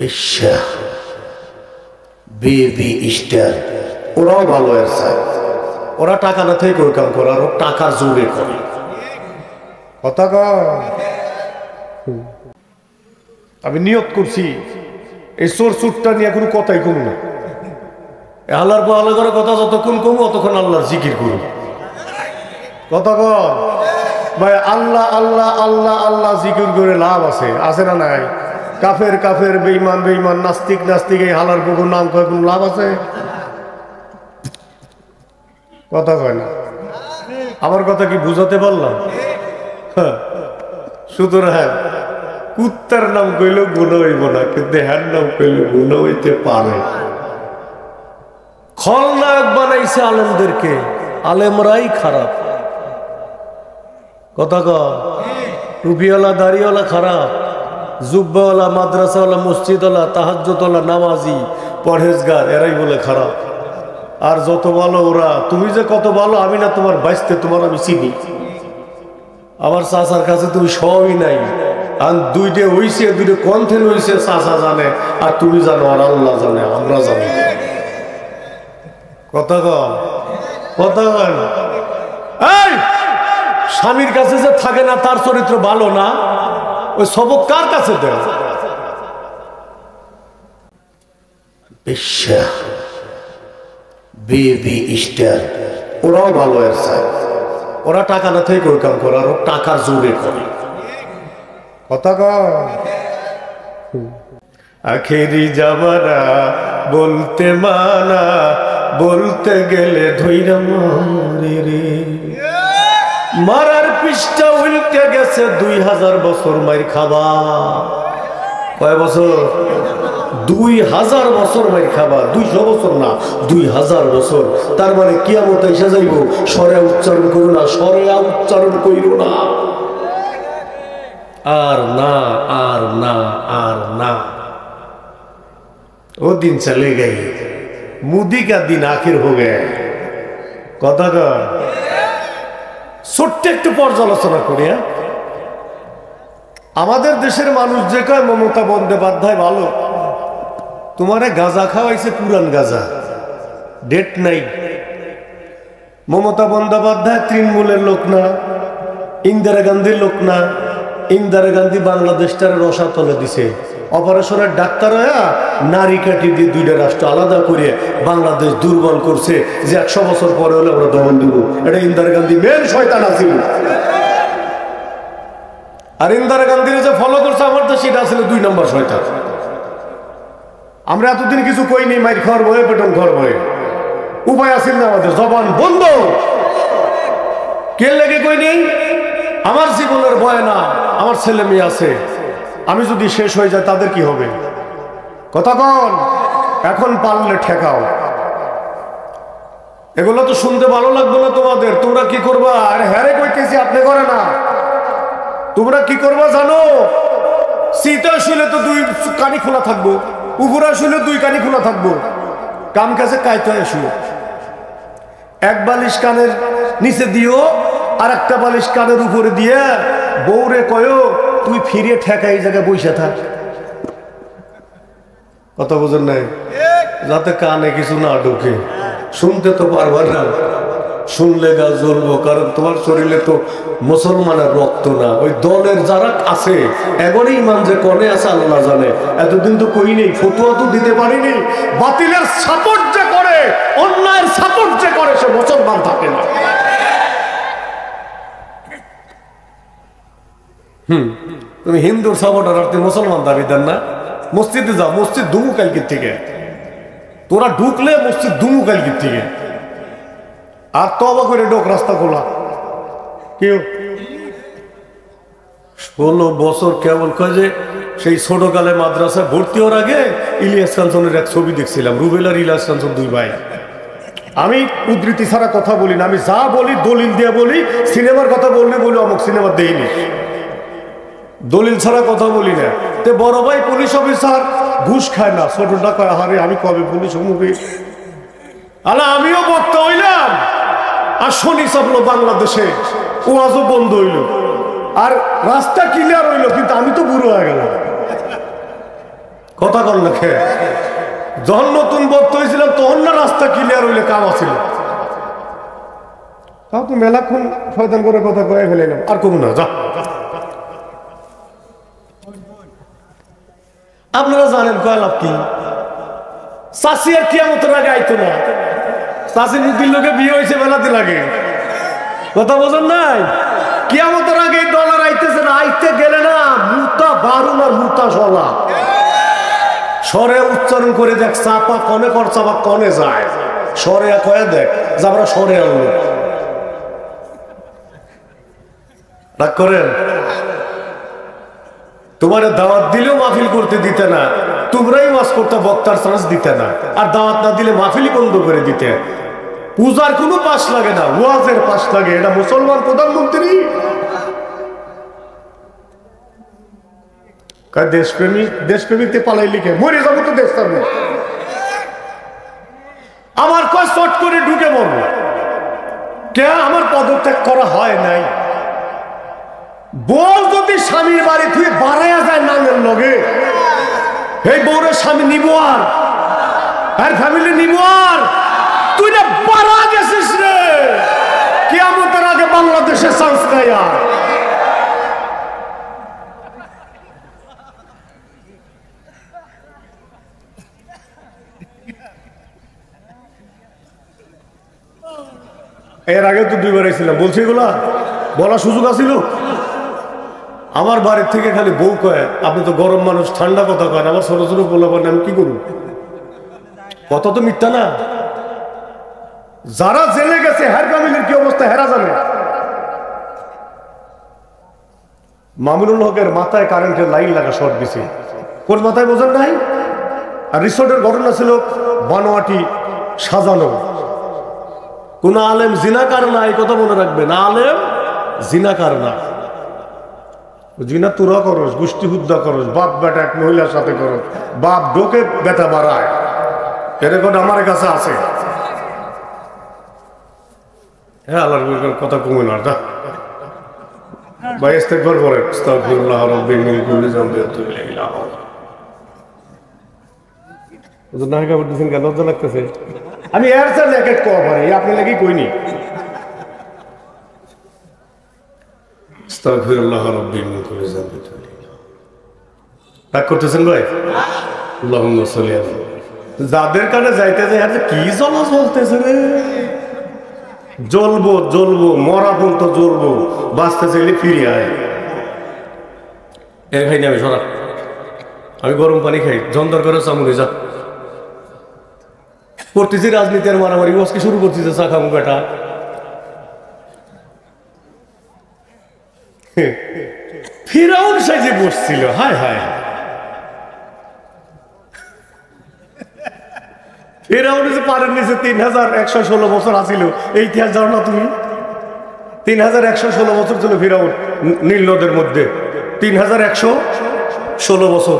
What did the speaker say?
পেশা baby star ওরাও ভালো এর চায়। ওরা টাকা না থেকে ওই কাম করে, আর টাকার জোরে করে। কথা আমি নিয়ত করছি এই চোর চুটটা নিয়ে কোনো কথাই কম না। আল্লাহর আল্লাহ করে কথা যতক্ষণ কমু অতক্ষণ আল্লাহর জিকির করুন। কথা কর ভাই, আল্লাহ আল্লাহ আল্লাহ আল্লাহ জিকির করে লাভ আছে, আছে না নাই? কাফের কাফের, বেঈমান বেঈমান, নাস্তিক নাস্তিক, এই হালার পুকুর নাম কয় কোনো লাভ আছে? কথা কয় না। আমার কথা কি বুঝাতে পারলাম? সুতরাং কুত্তার নাম কইলেও গুণ হইব না, কিন্তু হ্যার নাম কইলে গুণ হইতে পারে। খলনায়ক বানাইছে আলেমদেরকে, আলেমরাই খারাপ। কথা কয় টুপিওয়ালা দাড়িওয়ালা খারাপ, জুব্বাওয়ালা মাদ্রাসাওয়ালা মসজিদওয়ালা তাহাজ্জুদওয়ালা নামাজি পরহেজগার এরাই বলে খারাপ। আর যত ভালো ওরা, তুমি যে কত ভালো আমি না তোমার বাইসতে, তোমার আমি চিনি। আমার চাচার কাছে তুমি সবই নাই, আর দুইটা হইছে, দুইটা কন্থেন হইছে, চাচা জানে আর তুমি জানো, আর আল্লাহ জানে, আমরা জানি। কথা কন, কথা কন। এই স্বামীর কাছে যে থাকে না তার চরিত্র ভালো না, ওই সবক কার কাছে দেয়? পেশা বেবি স্টার ওরাও ভালো এর চায়। ওরা টাকা না থেকে ওই কাম করে, আর টাকার জোরে করে। কথা কন। আখেরি জামানা বলতে মানা, বলতে গেলে ধৈরা মারে রে। মারার পৃষ্ঠা উল্টে গেছে, 2000 বছর মাইর খাবা। কয় বছর? 2000 বছর মাইর খাবা। 200 বছর না, 2000 বছর। তার মানে কিয়ামত এসে যাইব, সরে উচ্চারণ করো না, সরে উচ্চারণ কইর না। আর না, আর না, আর না। ও দিন চলে গই, মুদি কা দিন আখির হো গে। কথা কর। ছোট্ট একটু পর্যালোচনা করি। আমাদের দেশের মানুষ যে কয় মমতা বন্দ্যোপাধ্যায় ভালো, তোমারে গাঁজা খাওয়াইছে, পুরান গাঁজা, ডেট নাই। মমতা বন্দ্যোপাধ্যায় তৃণমূলের লোক না, ইন্দিরা গান্ধীর লোক না। ইন্দিরা গান্ধী বাংলাদেশটারে রসাতলে দিছে, অপারেশনের ডাক্তার হইয়া নারী কাটি দিয়ে 2টা রাষ্ট্র আলাদা করে বাংলাদেশ দুর্বল করছে, যে 100 বছর পরে হলে আমরা দমন দিব। এটা ইন্দিরা গান্ধী মেন শয়তান আছিল। আর ইন্দিরা গান্ধীর যে ফলো করছে আমার তো সেটা ছিল 2 নম্বর শয়তান। আমরা এতদিন কিছু কইনি, মাইর খাওয়ার ভয়ে, পেটন খাওয়ার ভয়ে। উপায় আছিল না আমাদের, জবান বন্ধ। কে লেগে কইনি? আমার জীবনের ভয় না, আমার ছেলে মেয়ে আছে, আমি যদি শেষ হয়ে যায় তাদের কি হবে? কথা কন। এখন পারলে ঠেকাও। এগুলো তো শুনতে ভালো লাগবে না তোমাদের। তোমরা কি করবা? আরে হ্যারে কইতেছি, আপনি করে না। তোমরা কি করবা জানো? শীতে শুলে তো 2 কানি খোলা থাকবো, উপরে শুলে 2 কানি খোলা থাকবো। কাম কাছে কাইতে শুয়ে, এক বালিশ কানের নিচে দিও, আর একটা বালিশ কানের উপরে দিয়ে বউরে কয়ো তুই ফিরে ঠেকা এই জায়গায় বসে থাক। কথা বোঝেন নাই? যাতে কানে কিছু না ঢুকে। শুনতে তো পারবা না, শুনলে গা জ্বলবো, কারণ তোমার শরীরে তো মুসলমানের রক্ত না। ওই দলের যারা আছে এগোরই ইমান যে কনে আছে আল্লাহ জানে। এতদিন তো কই নেই, ফতুয়া তো দিতে পারিনি। বাতিলের সাপোর্ট যে করে, অন্যায়ের সাপোর্ট যে করে, সে মুসলমান থাকে না। তুমি হিন্দুর সাপোর্টার আর তুমি মুসলমান দাবি দেন না? মসজিদে যাও, মসজিদ দুমু কালকির থেকে। তোরা ঢুকলে মসজিদ দুমু কালকির থেকে। আর তবা করে ঢোক, রাস্তা খোলা। কেউ 16 বছর কেবল কয় যে সেই ছোটকালে মাদ্রাসায় ভর্তি হওয়ার আগে ইলিয়াস কাঞ্চনের এক ছবি দেখছিলাম, রুবেল আর ইলিয়াস কাঞ্চন 2 ভাই। আমি উদ্ধৃতি ছাড়া কথা বলি না, আমি যা বলি দলিল দিয়ে বলি। সিনেমার কথা বললে বলি অমুক সিনেমা দেইনি, দলিল ছাড়া কথা বলি না। তে বড় ভাই পুলিশ অফিসার, ঘুষ খায় না। ছোটটা কয় হারে আমি কবে পুলিশ মুভি। আলা আমিও বক্তা হইলাম, আর শনি চাপলো বাংলাদেশে, ওয়াজও বন্ধ হইল, আর রাস্তা ক্লিয়ার হইল, কিন্তু আমি তো বুড়ো হয়ে গেলাম। কথা কল না খেয়ে যখন নতুন বক্ত হয়েছিলাম তখন না রাস্তা ক্লিয়ার হইলে কাম আছিল তাও তো মেলাক্ষণ শয়তান করে কথা কয়ে ফেলাইলাম আর কমু না যা আপনারা জানেন কয় লাভ কি চাষি আর কিয়ামতের আগে আইতো না চাষি বুদ্ধির লোকে বিয়ে হয়েছে বেলাতে লাগে কথা বোঝেন নাই কিয়ামতের আগে ডলার আইতেছে না আইতে গেলে না মুতা বারুন আর মুতা সলা স্বরে উচ্চারণ করে দেখ চাপা কনে কর চাপা কনে যায় স্বরে কয়ে দেখ যে আমরা স্বরে আনলো রাগ করেন তোমার দাওয়াত দিলেও মাহফিল করতে দিতে না তোমরাই ওয়াজ করতে বক্তার চান্স দিতে না আর দাওয়াত না দিলে মাহফিলই বন্ধ করে দিতে পূজার কোনো পাশ লাগে না ওয়াজের পাশ লাগে এটা মুসলমান প্রধানমন্ত্রী দেশপ্রেমিক পালাই লিখে মরে যাবো তো দেশ থাকবে আমার কয় শর্ট করে ঢুকে পড়বো কে আমার পদত্যাগ করা হয় নাই বউ যদি স্বামীর বাড়ি তুই বাড়াইয়া যায় নামের লগে এই বউরের স্বামী নিব আর ফ্যামিলি নিব আর তুই না বাড়া গেছিস রে কিয়ামতের আগে বাংলাদেশে চান্স নাই আর এর আগে তো দুইবার এসেছিলাম বলছি এগুলা বলার সুযোগ আছিল আমার বাড়ির থেকে খালি বউ কয় আপনি তো গরম মানুষ ঠান্ডা কথা কয় আমার ছোট ছোট বলবেন আমি কি করব কথা তো মিথ্যা না যারা জেলে গেছে হ্যার ফ্যামিলির কি অবস্থা হেরা জানে মামুনুল হকের মাথায় কারেন্টের লাইন লাগা শর্ট দিছে কোন মাথায় বোঝেন নাই আর রিসোর্টের ঘটনা ছিল বানোয়াটি সাজানো কোন আলেম জিনাকার না এই কথা মনে রাখবেন আলেম জিনাকার না জিনা তোরা করস গোষ্ঠী হুদ্দা করস বাপ বেটা এক মহিলার সাথে করস বাপ ডোকে বেটা বাড়ায় এরকম আমার কাছে আছে হ্যাঁ আল্লাহর কথা কমে না দা ভাই ইস্তেগফার করেন আস্তাগফিরুল্লাহ রাব্বি মিন কুল্লি যামবি ওয়া তুবু ইলাইহি ওদের না কাপড় দিছেন কেন লজ্জা লাগতেছে আমি এর সাথে এক এক কওয়া পারি আপনি লাগি কইনি আস্তাগফিরুল্লাহ রাব্বি মিন কুল্লি যামবি ওয়া তুবু ইলাইহি রাগ করতেছেন ভাই আল্লাহুম্মা সাল্লি আলা যাদের কানে যাইতে যায় আর কি জ্বলা জ্বলতেছে রে জ্বলবো জ্বলবো মরা পর্যন্ত জ্বলবো বাঁচতে চাইলে ফিরে আয় এর খাই না আমি সরা আমি গরম পানি খাই জন্দর করে চামুনি যা করতেছি রাজনীতির মারামারি আজকে শুরু করতেছে চা খামু বেটা ফিরাউন সাইজে বসছিল হায় হায় ফিরাউন যে পারের নিচে 3116 বছর আছিল এই ইতিহাস জানো না তুমি 3116 বছর ছিল ফিরাউন নীল নদের মধ্যে 3116 বছর